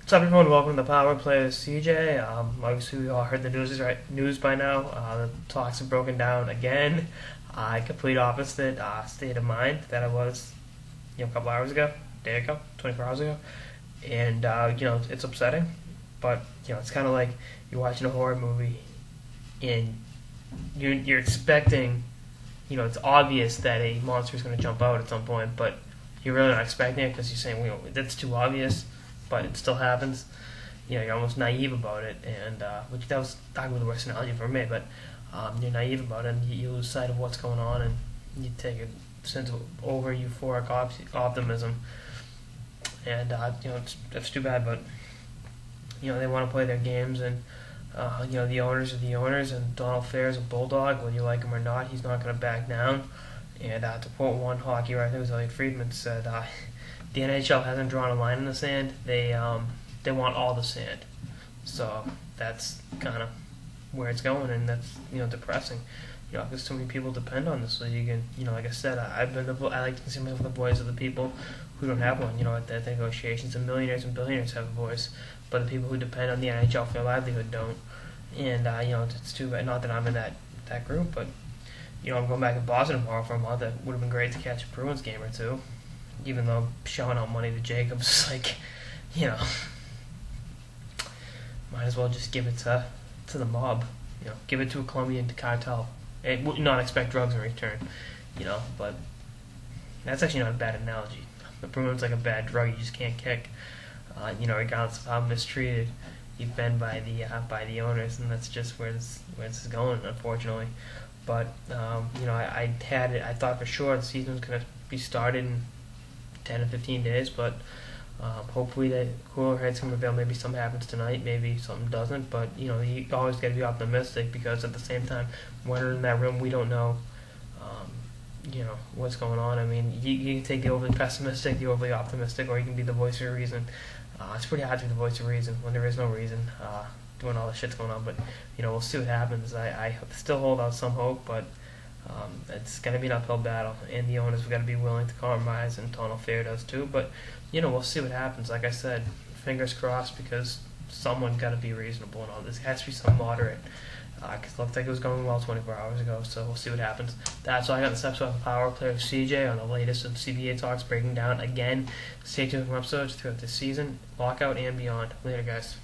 What's up, everyone? Welcome to the Power Play with CJ. Obviously, we all heard the news by now. The talks have broken down again. Complete opposite state of mind that I was, a couple hours ago, a day ago, 24 hours ago, and it's upsetting. But it's kind of like you're watching a horror movie, and you're expecting, it's obvious that a monster is going to jump out at some point, but you're really not expecting it because you're saying, that's too obvious. But it still happens. You're almost naive about it, and which that was talking with the worst analogy for me. But you're naive about it, and you lose sight of what's going on, and you take a sense of over euphoric optimism, and it's too bad. But they want to play their games, and the owners are the owners, and Donald Fair's a bulldog. Whether you like him or not, he's not going to back down. And to quote one hockey writer, I think it was Elliot Friedman, said. The NHL hasn't drawn a line in the sand. They want all the sand. So that's kind of where it's going, and that's depressing. Because so many people depend on this league, and like I said, I like to consider myself the voice of the people who don't have one. At the negotiations, and millionaires and billionaires have a voice, but the people who depend on the NHL for their livelihood don't. And it's too bad. Not that I'm in that group, but I'm going back to Boston tomorrow for a month. It would have been great to catch a Bruins game or two. Even though showing out money to Jacobs is like, might as well just give it to the mob. Give it to a Colombian cartel. It would not expect drugs in return. But that's actually not a bad analogy. The Bruins like a bad drug you just can't kick. Regardless of how mistreated you've been by the owners, and that's just where this is going, unfortunately. But I thought for sure the season was going to be started in 10 to 15 days, but hopefully the cooler heads can prevail. Maybe something happens tonight, maybe something doesn't, but you always got to be optimistic, because at the same time, when we're in that room, we don't know what's going on. I mean, you can take the overly pessimistic, the overly optimistic, or you can be the voice of reason. It's pretty hard to be the voice of reason when there is no reason doing all the shit's going on, but we'll see what happens. I still hold out some hope, but it's going to be an uphill battle, and the owners have got to be willing to compromise, and Donald Fair does too. But we'll see what happens. Like I said, fingers crossed, because someone got to be reasonable and all this. It has to be some moderate, because it looked like it was going well 24 hours ago. So we'll see what happens. That's all I got in this episode of Power Play with CJ on the latest of CBA talks breaking down again. Stay tuned for episodes throughout the season, lockout and beyond. Later, guys.